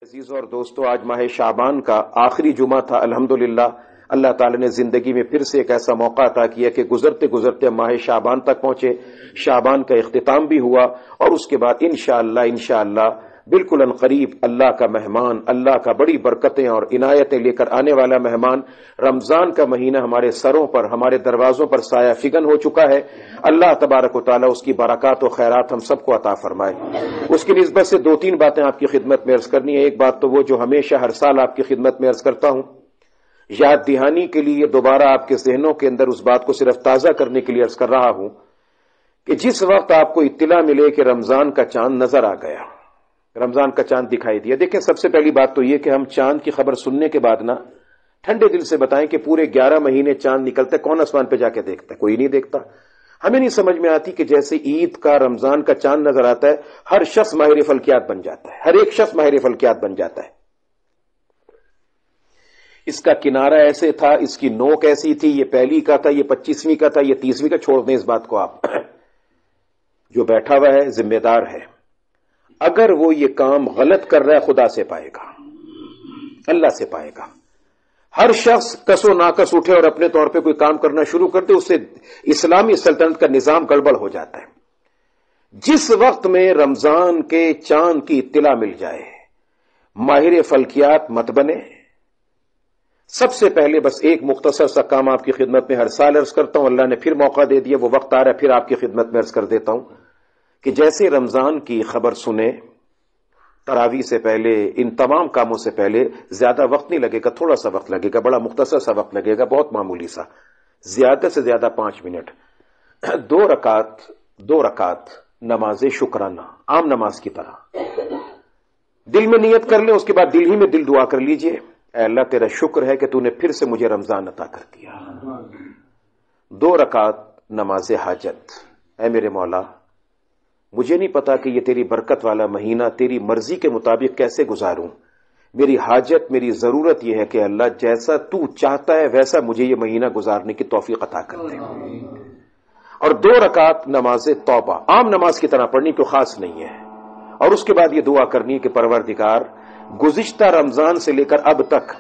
عزیز اور دوستو، آج ماہ شعبان کا آخری جمعہ تھا۔ الحمدللہ اللہ تعالی نے زندگی میں پھر سے ایک ایسا موقع عطا کیا کہ گزرتے گزرتے ماہ شعبان تک پہنچے، شعبان کا اختتام بھی ہوا، اور اس کے بعد انشاءاللہ بالکل عنقریب اللہ کا مہمان، اللہ کا بڑی برکتیں اور عنایتیں لے کر آنے والا مہمان، رمضان کا مہینہ ہمارے سروں پر، ہمارے دروازوں پر سایہ فگن ہو چکا ہے۔ اللہ تبارک و تعالی اس کی برکات و خیرات ہم سب کو عطا فرمائے۔ اس کی نسبت سے دو تین باتیں آپ کی خدمت میں عرض کرنی ہے۔ ایک بات تو وہ جو ہمیشہ ہر سال آپ کی خدمت میں عرض کرتا ہوں، یاد دہانی کے لیے دوبارہ آپ کے ذہنوں کے اندر اس بات کو صرف تازہ کرنے کے لیے عرض کر رہا ہوں کہ جس وقت آپ کو اطلاع ملے کہ رمضان کا چاند نظر آ گیا، رمضان کا چاند دکھائی دیا، دیکھیں سب سے پہلی بات تو یہ کہ ہم چاند کی خبر سننے کے بعد نا ٹھنڈے دل سے بتائیں کہ پورے 11 مہینے چاند نکلتے، کون آسمان پہ جا کے دیکھتا ہے؟ کوئی نہیں دیکھتا۔ ہمیں نہیں سمجھ میں آتی کہ جیسے عید کا رمضان کا چاند نظر آتا ہے، ہر شخص ماہر فلکیات بن جاتا ہے، ہر ایک شخص ماہر فلکیات بن جاتا ہے۔ اس کا کنارہ ایسے تھا، اس کی نوک ایسی تھی، یہ پہلی کا تھا، یہ 25ویں کا تھا، یہ 30ویں کا، چھوڑ دیں اس بات کو آپ۔ جو بیٹھا ہوا ہے ذمہ دار ہے، اگر وہ یہ کام غلط کر رہا ہے خدا سے پائے گا، اللہ سے پائے گا۔ ہر شخص کس و ناکس اٹھے اور اپنے طور پہ کوئی کام کرنا شروع کر دے، اس سے اسلامی سلطنت کا نظام گڑبڑ ہو جاتا ہے۔ جس وقت میں رمضان کے چاند کی اطلاع مل جائے، ماہر فلکیات مت بنے۔ سب سے پہلے بس ایک مختصر سا کام آپ کی خدمت میں ہر سال عرض کرتا ہوں، اللہ نے پھر موقع دے دیا، وہ وقت آ رہا ہے، پھر آپ کی خدمت میں عرض کر دیتا ہوں کہ جیسے رمضان کی خبر سنیں، تراویح سے پہلے، ان تمام کاموں سے پہلے زیادہ وقت نہیں لگے گا، تھوڑا سا وقت لگے گا، بڑا مختصر سا وقت لگے گا، بہت معمولی سا، زیادہ سے زیادہ 5 منٹ۔ دو رکعت نماز شکرانہ، عام نماز کی طرح دل میں نیت کر لیں، اس کے بعد دل ہی میں دل دعا کر لیجئے، اے اللہ تیرا شکر ہے کہ تو نے پھر سے مجھے رمضان عطا کر دیا۔ 2 رکعت نماز حاجت، اے میرے مولا مجھے نہیں پتا کہ یہ تیری برکت والا مہینہ تیری مرضی کے مطابق کیسے گزاروں، میری حاجت، میری ضرورت یہ ہے کہ اللہ جیسا تو چاہتا ہے ویسا مجھے یہ مہینہ گزارنے کی توفیق عطا کر دے۔ اور 2 رکعت نماز توبہ، عام نماز کی طرح پڑھنی، کوئی خاص نہیں ہے، اور اس کے بعد یہ دعا کرنی کہ پروردگار گزشتہ رمضان سے لے کر اب تک،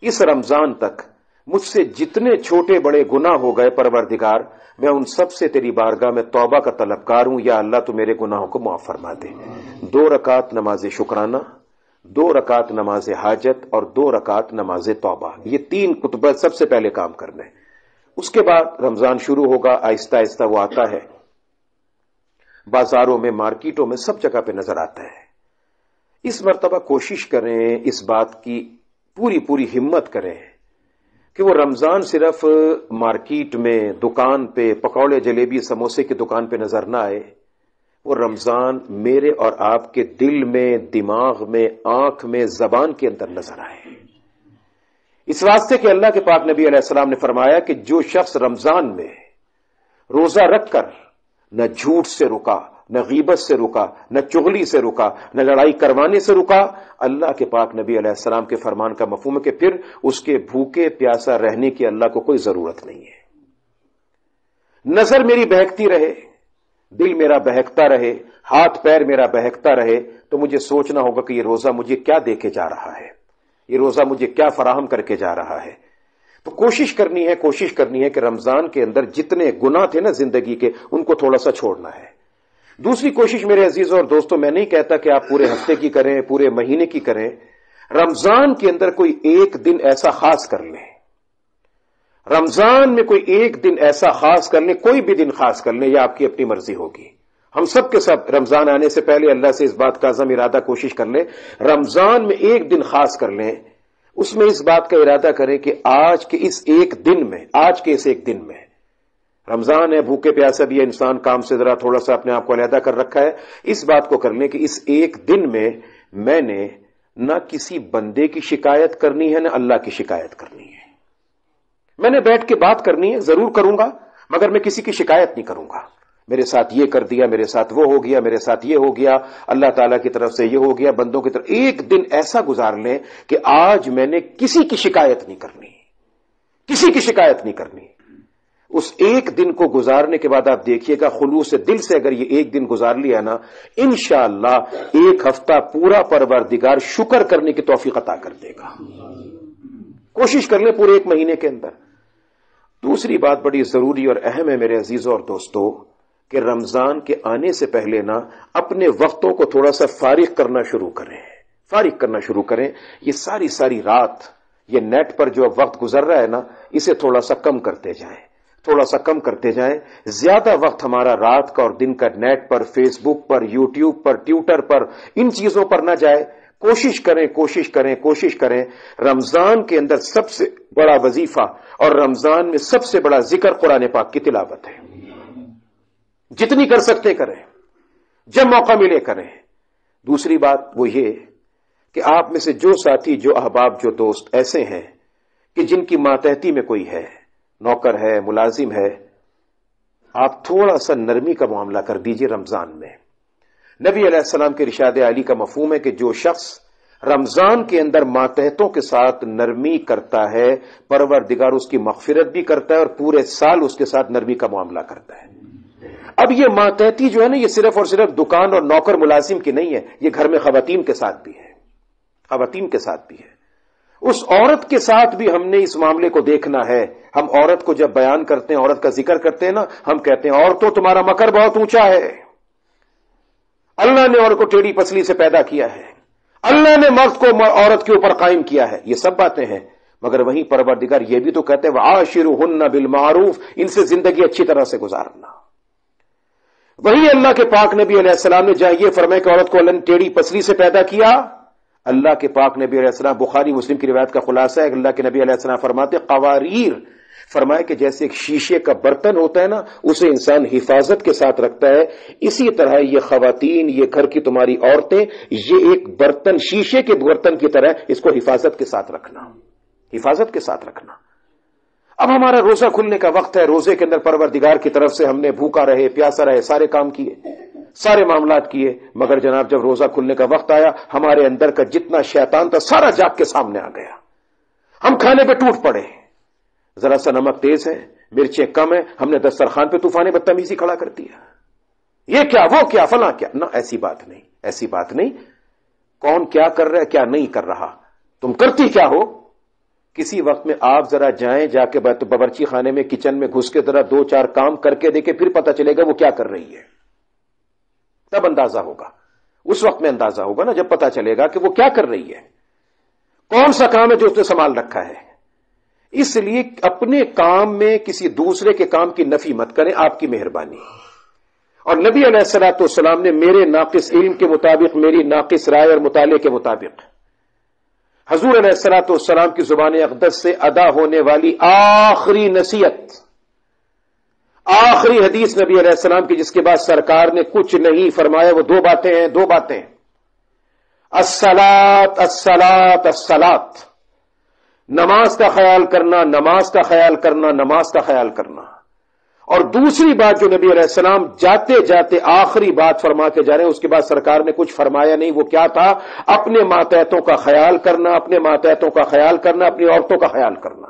اس رمضان تک مجھ سے جتنے چھوٹے بڑے گناہ ہو گئے، پروردگار میں ان سب سے تیری بارگاہ میں توبہ کا طلبگار ہوں، یا اللہ تو میرے گناہوں کو معاف فرما دے۔ 2 رکعت نماز شکرانہ، 2 رکعت نماز حاجت، اور 2 رکعت نماز توبہ، یہ 3 کتب سب سے پہلے کام کرنے۔ اس کے بعد رمضان شروع ہوگا، آہستہ آہستہ وہ آتا ہے، بازاروں میں، مارکیٹوں میں، سب جگہ پہ نظر آتا ہے۔ اس مرتبہ کوشش کریں، اس بات کی پوری ہمت کریں کہ وہ رمضان صرف مارکیٹ میں، دکان پہ، پکوڑے جلیبی سموسے کی دکان پہ نظر نہ آئے، وہ رمضان میرے اور آپ کے دل میں، دماغ میں، آنکھ میں، زبان کے اندر نظر آئے۔ اس واسطے کہ اللہ کے پاک نبی علیہ السلام نے فرمایا کہ جو شخص رمضان میں روزہ رکھ کر نہ جھوٹ سے رکا، نہ غیبت سے رکا، نہ چغلی سے رکا، نہ لڑائی کروانے سے رکا، اللہ کے پاک نبی علیہ السلام کے فرمان کا مفہوم ہے کہ پھر اس کے بھوکے پیاسا رہنے کی اللہ کو کوئی ضرورت نہیں ہے۔ نظر میری بہکتی رہے، دل میرا بہکتا رہے، ہاتھ پیر میرا بہکتا رہے، تو مجھے سوچنا ہوگا کہ یہ روزہ مجھے کیا دے کے جا رہا ہے، یہ روزہ مجھے کیا فراہم کر کے جا رہا ہے۔ تو کوشش کرنی ہے کہ رمضان کے اندر جتنے گناہ تھے نا زندگی کے، ان کو تھوڑا سا چھوڑنا ہے۔ دوسری کوشش میرے عزیزوں اور دوستوں، میں نہیں کہتا کہ آپ پورے ہفتے کی کریں، پورے مہینے کی کریں، رمضان کے اندر کوئی ایک دن ایسا خاص کر لیں، رمضان میں کوئی ایک دن ایسا خاص کر لیں، کوئی بھی دن خاص کر لیں، یہ آپ کی اپنی مرضی ہوگی۔ ہم سب کے سب رمضان آنے سے پہلے اللہ سے اس بات کا عزم ارادہ کوشش کر لیں، رمضان میں ایک دن خاص کر لیں، اس میں اس بات کا ارادہ کریں کہ آج کے اس ایک دن میں رمضان ہے، بھوکے پیاسا بھی ہے انسان، کام سے ذرا تھوڑا سا اپنے آپ کو علیحدہ کر رکھا ہے، اس بات کو کر لیں کہ اس ایک دن میں میں نے نہ کسی بندے کی شکایت کرنی ہے، نہ اللہ کی شکایت کرنی ہے۔ میں نے بیٹھ کے بات کرنی ہے، ضرور کروں گا، مگر میں کسی کی شکایت نہیں کروں گا، میرے ساتھ یہ کر دیا، میرے ساتھ وہ ہو گیا، میرے ساتھ یہ ہو گیا، اللہ تعالیٰ کی طرف سے یہ ہو گیا، بندوں کی طرف۔ ایک دن ایسا گزار لیں کہ آج میں نے کسی کی شکایت نہیں کرنی، کسی کی شکایت نہیں کرنی۔ اس ایک دن کو گزارنے کے بعد آپ دیکھیے گا خلوص دل سے اگر یہ ایک دن گزار لیا نا، انشاءاللہ ایک ہفتہ پورا پروردگار شکر کرنے کی توفیق عطا کر دے گا۔ کوشش کر لیں پورے ایک مہینے کے اندر۔ دوسری بات بڑی ضروری اور اہم ہے میرے عزیزوں اور دوستوں، کہ رمضان کے آنے سے پہلے نا اپنے وقتوں کو تھوڑا سا فارغ کرنا شروع کریں۔ یہ ساری رات یہ نیٹ پر جو وقت گزر رہا ہے نا، اسے تھوڑا سا کم کرتے جائیں۔ زیادہ وقت ہمارا رات کا اور دن کا نیٹ پر، فیس بک پر، یوٹیوب پر، ٹویٹر پر، ان چیزوں پر نہ جائے۔ کوشش کریں رمضان کے اندر سب سے بڑا وظیفہ اور رمضان میں سب سے بڑا ذکر قرآن پاک کی تلاوت ہے۔ جتنی کر سکتے کریں، جب موقع ملے کریں۔ دوسری بات وہ یہ کہ آپ میں سے جو ساتھی، جو احباب، جو دوست ایسے ہیں کہ جن کی ماتحتی میں کوئی ہے، نوکر ہے، ملازم ہے، آپ تھوڑا سا نرمی کا معاملہ کر دیجئے رمضان میں۔ نبی علیہ السلام کے ارشاد عالی کا مفہوم ہے کہ جو شخص رمضان کے اندر ماتحتوں کے ساتھ نرمی کرتا ہے، پروردگار اس کی مغفرت بھی کرتا ہے اور پورے سال اس کے ساتھ نرمی کا معاملہ کرتا ہے۔ اب یہ ماتحتی جو ہے نا، یہ صرف اور صرف دکان اور نوکر ملازم کی نہیں ہے، یہ گھر میں خواتین کے ساتھ بھی ہے۔ اس عورت کے ساتھ بھی ہم نے اس معاملے کو دیکھنا ہے۔ ہم عورت کو جب بیان کرتے ہیں، عورت کا ذکر کرتے ہیں نا، ہم کہتے ہیں عورتوں تمہارا مکر بہت اونچا ہے، اللہ نے عورت کو ٹیڑھی پسلی سے پیدا کیا ہے، اللہ نے مرد کو عورت کے اوپر قائم کیا ہے۔ یہ سب باتیں ہیں، مگر وہیں پروردگار یہ بھی تو کہتے ہیں وعاشرہن بالمعروف، ان سے زندگی اچھی طرح سے گزارنا۔ وہی اللہ کے پاک نبی علیہ السلام نے جہاں یہ فرمایا کہ عورت کو اللہ نے ٹیڑھی پسلی سے پیدا کیا، اللہ کے پاک نبی علیہ السلام، بخاری مسلم کی روایت کا خلاصہ ہے، اللہ کے نبی علیہ السلام فرماتے قواریر، فرمایا کہ جیسے ایک شیشے کا برتن ہوتا ہے نا، اسے انسان حفاظت کے ساتھ رکھتا ہے، اسی طرح یہ خواتین، یہ گھر کی تمہاری عورتیں، یہ ایک برتن، شیشے کے برتن کی طرح اس کو حفاظت کے ساتھ رکھنا۔ اب ہمارا روزہ کھلنے کا وقت ہے، روزے کے اندر پروردگار کی طرف سے ہم نے بھوکا رہے، پیاسا رہے، سارے کام کیے، سارے معاملات کیے، مگر جناب جب روزہ کھلنے کا وقت آیا، ہمارے اندر کا جتنا شیطان تھا سارا جاگ کے سامنے آ گیا۔ ہم کھانے پہ ٹوٹ پڑے، ذرا سا نمک تیز ہے، مرچیں کم ہیں، ہم نے دسترخوان پہ طوفان بدتمیزی کھڑا کر دیا، یہ کیا، وہ کیا، فلاں کیا۔ نہ، ایسی بات نہیں۔ کون کیا کر رہا ہے، کیا نہیں کر رہا، تم کرتی کیا ہو۔ کسی وقت میں آپ ذرا جائیں، جا کے باورچی خانے میں، کچن میں گھس کے ذرا 2-4 کام کر کے دیکھیں، پھر پتہ چلے گا وہ کیا کر رہی ہے، تب اندازہ ہوگا۔ اس وقت میں اندازہ ہوگا نا جب پتہ چلے گا کہ وہ کیا کر رہی ہے، کون سا کام ہے جو اس نے سنبھال رکھا ہے۔ اس لیے اپنے کام میں کسی دوسرے کے کام کی نفی مت کریں، آپ کی مہربانی۔ اور نبی علیہ الصلوۃ والسلام نے میرے ناقص علم کے مطابق، میری ناقص رائے اور مطالعے کے مطابق، حضور علیہ الصلوۃ والسلام کی زبان اقدس سے ادا ہونے والی آخری نصیحت، آخری حدیث نبی علیہ السلام کی، جس کے بعد سرکار نے کچھ نہیں فرمایا، وہ دو باتیں، الصلاۃ الصلاۃ الصلاۃ، نماز کا خیال کرنا۔ اور دوسری بات جو نبی علیہ السلام جاتے جاتے آخری بات فرما کے جا رہے ہیں، اس کے بعد سرکار نے کچھ فرمایا نہیں، وہ کیا تھا؟ اپنے ماتحتوں کا خیال کرنا، اپنی عورتوں کا خیال کرنا۔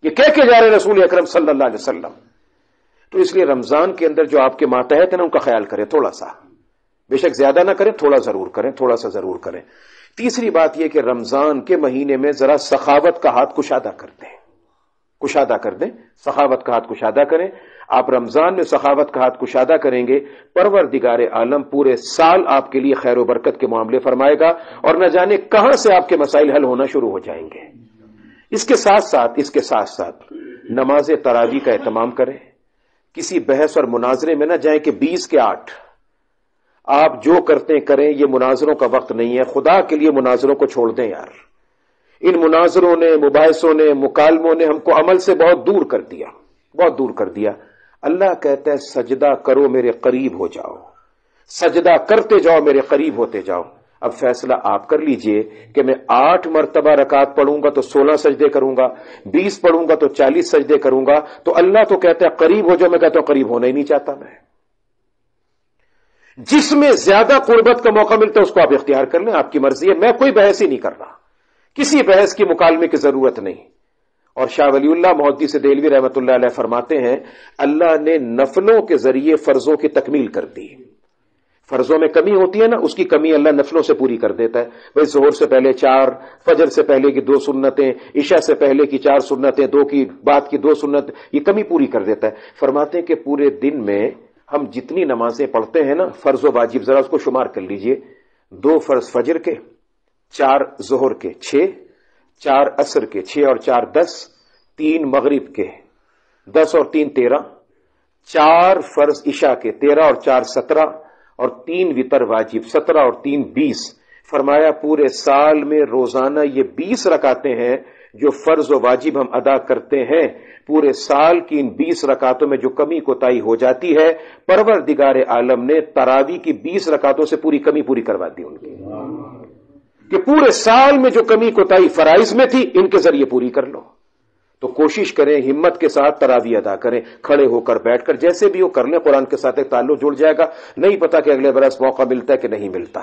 یہ کہہ کے جا رہے رسول اکرم صلی اللہ علیہ وسلم۔ تو اس لیے رمضان کے اندر جو آپ کے ماتحت ہیں نا، ان کا خیال کریں تھوڑا سا، بے شک زیادہ نہ کریں، تھوڑا سا ضرور کریں۔ تیسری بات یہ کہ رمضان کے مہینے میں ذرا سخاوت کا ہاتھ کشادہ کر دیں، سخاوت کا ہاتھ کشادہ کریں۔ آپ رمضان میں سخاوت کا ہاتھ کشادہ کریں گے، پروردگار عالم پورے سال آپ کے لیے خیر و برکت کے معاملے فرمائے گا، اور نہ جانے کہاں سے آپ کے مسائل حل ہونا شروع ہو جائیں گے۔ اس کے ساتھ ساتھ نماز تراویح کا اہتمام کریں، کسی بحث اور مناظرے میں نہ جائیں کہ 20 کے 8۔ آپ جو کرتے کریں، یہ مناظروں کا وقت نہیں ہے، خدا کے لیے مناظروں کو چھوڑ دیں یار۔ ان مناظروں نے، مباحثوں نے، مکالموں نے ہم کو عمل سے بہت دور کر دیا۔ اللہ کہتا ہے سجدہ کرو میرے قریب ہو جاؤ، سجدہ کرتے جاؤ میرے قریب ہوتے جاؤ۔ اب فیصلہ آپ کر لیجئے کہ میں 8 مرتبہ رکعت پڑھوں گا تو 16 سجدے کروں گا، 20 پڑھوں گا تو 40 سجدے کروں گا۔ تو اللہ تو کہتا ہے قریب ہو جاؤ، میں کہتا ہوں قریب ہونا ہی نہیں چاہتا میں۔ جس میں زیادہ قربت کا موقع ملتا ہے اس کو آپ اختیار کر لیں، آپ کی مرضی ہے، میں کوئی بحث ہی نہیں کر رہا، کسی بحث کی مکالمے کی ضرورت نہیں۔ اور شاہ ولی اللہ محدث دہلوی رحمۃ اللہ علیہ فرماتے ہیں اللہ نے نفلوں کے ذریعے فرضوں کی تکمیل کر دی. فرضوں میں کمی ہوتی ہے نا، اس کی کمی اللہ نفلوں سے پوری کر دیتا ہے. بھائی ظہر سے پہلے 4، فجر سے پہلے کی 2 سنتیں، عشاء سے پہلے کی 4 سنتیں، 2 کی بعد کی 2 سنت، یہ کمی پوری کر دیتا ہے. فرماتے ہیں کہ پورے دن میں ہم جتنی نمازیں پڑھتے ہیں نا فرض و واجب، ذرا اس کو شمار کر لیجئے. 2 فرض فجر کے، 4 ظہر کے 6، 4 عصر کے 6 اور 4 10، 3 مغرب کے 10 اور 3 13، 4 فرض عشاء کے 13 اور 4 17، اور 3 وتر واجب 17 اور 3 20. فرمایا پورے سال میں روزانہ یہ 20 رکعتیں ہیں جو فرض و واجب ہم ادا کرتے ہیں. پورے سال کی ان 20 رکعتوں میں جو کمی کوتاہی ہو جاتی ہے، پروردگار عالم نے تراویح کی 20 رکعتوں سے پوری کمی پوری کروا دی ان کی، کہ پورے سال میں جو کمی کوتاہی فرائض میں تھی ان کے ذریعے پوری کر لو. تو کوشش کریں ہمت کے ساتھ تراویح ادا کریں، کھڑے ہو کر بیٹھ کر جیسے بھی ہو کر لیں. قرآن کے ساتھ ایک تعلق جڑ جائے گا، نہیں پتا کہ اگلے برس موقع ملتا ہے کہ نہیں ملتا.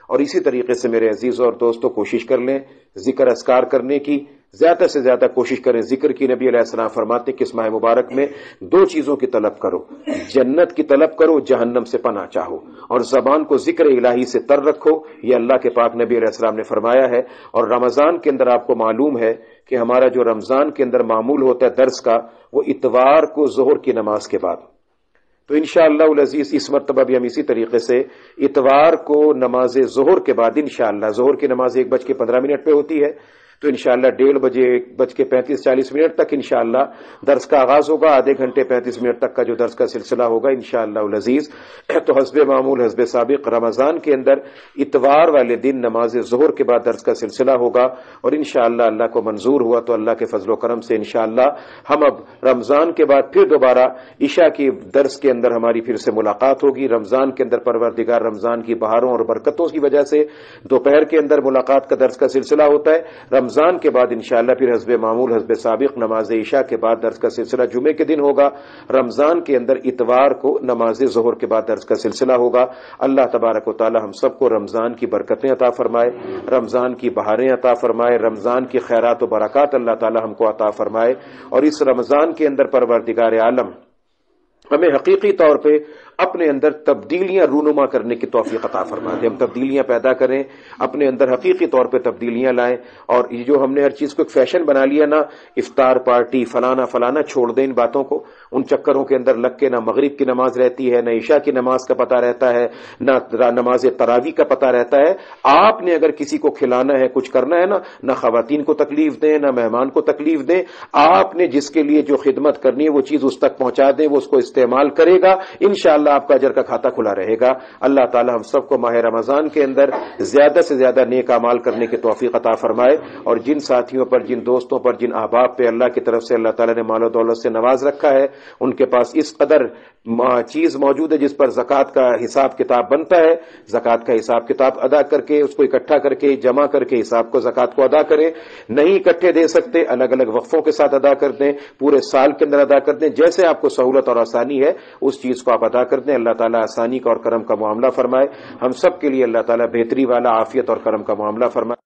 اور اسی طریقے سے میرے عزیزوں اور دوستوں کوشش کر لیں ذکر اذکار کرنے کی، زیادہ سے زیادہ کوشش کریں ذکر کی. نبی علیہ السلام فرماتے کہ اس ماہ مبارک میں 2 چیزوں کی طلب کرو، جنت کی طلب کرو، جہنم سے پناہ چاہو، اور زبان کو ذکر الہی سے تر رکھو. یہ اللہ کے پاک نبی علیہ السلام نے فرمایا ہے. اور رمضان کے اندر آپ کو معلوم ہے کہ ہمارا جو رمضان کے اندر معمول ہوتا ہے درس کا، وہ اتوار کو ظہر کی نماز کے بعد. تو انشاءاللہ العزیز اس مرتبہ بھی ہم اسی طریقے سے اتوار کو نماز ظہر کے بعد انشاءاللہ، ظہر کی نماز 1:15 پہ ہوتی ہے، تو انشاءاللہ 1:30-1:35-40 تک انشاءاللہ درس کا آغاز ہوگا. آدھے گھنٹے 35 منٹ تک کا جو درس کا سلسلہ ہوگا انشاءاللہ العزیز. تو حسب معمول حسب سابق رمضان کے اندر اتوار والے دن نماز ظہر کے بعد درس کا سلسلہ ہوگا. اور انشاءاللہ اللہ کو منظور ہوا تو اللہ کے فضل و کرم سے انشاءاللہ ہم اب رمضان کے بعد پھر دوبارہ عشاء کی درس کے اندر ہماری پھر سے ملاقات ہوگی. رمضان کے اندر پروردگار رمضان کی بہاروں اور برکتوں کی وجہ سے دوپہر کے اندر ملاقات کا درس کا سلسلہ ہوتا ہے. رمضان کے بعد انشاءاللہ پھر حسب معمول حسب سابق نماز عشاء کے بعد درس کا سلسلہ جمعے کے دن ہوگا. رمضان کے اندر اتوار کو نماز ظہر کے بعد درس کا سلسلہ ہوگا. اللہ تبارک و تعالی ہم سب کو رمضان کی برکتیں عطا فرمائے، رمضان کی بہاریں عطا فرمائے، رمضان کی خیرات و برکات اللہ تعالی ہم کو عطا فرمائے. اور اس رمضان کے اندر پروردگار عالم ہمیں حقیقی طور پہ اپنے اندر تبدیلیاں رونما کرنے کی توفیق عطا فرمائے. ہم تبدیلیاں پیدا کریں، اپنے اندر حقیقی طور پہ تبدیلیاں لائیں. اور یہ جو ہم نے ہر چیز کو ایک فیشن بنا لیا نا، افطار پارٹی فلانا فلانا، چھوڑ دیں ان باتوں کو. ان چکروں کے اندر لگ کے نہ مغرب کی نماز رہتی ہے، نہ عشاء کی نماز کا پتہ رہتا ہے، نہ نماز تراویح کا پتہ رہتا ہے. آپ نے اگر کسی کو کھلانا ہے، کچھ کرنا ہے نا، نہ خواتین کو تکلیف دیں، نہ مہمان کو تکلیف دیں. آپ نے جس کے لیے جو خدمت کرنی ہے وہ چیز اس تک پہنچا دیں، وہ اس کو استعمال کرے گا، انشاءاللہ آپ کا اجر کا کھاتا کھلا رہے گا. اللہ تعالی ہم سب کو ماہ رمضان کے اندر زیادہ سے زیادہ نیک اعمال کرنے کی توفیق عطا فرمائے. اور جن ساتھیوں پر، جن دوستوں پر، جن احباب پہ اللہ کی طرف سے اللہ تعالی نے مال و دولت سے نواز رکھا ہے، ان کے پاس اس قدر چیز موجود ہے جس پر زکوٰۃ کا حساب کتاب بنتا ہے. زکوٰۃ کا حساب کتاب ادا کر کے، اس کو اکٹھا کر کے، جمع کر کے حساب کو زکوٰۃ کو ادا کریں. نہیں اکٹھے دے سکتے، الگ الگ وقفوں کے ساتھ ادا کر دیں، پورے سال کے اندر ادا کر دیں. جیسے آپ کو سہولت اور آسانی ہے اس چیز کو آپ ادا کر دیں. اللہ تعالیٰ آسانی کا اور کرم کا معاملہ فرمائے. ہم سب کے لیے اللہ تعالیٰ بہتری والا عافیت اور کرم کا معاملہ فرمائے.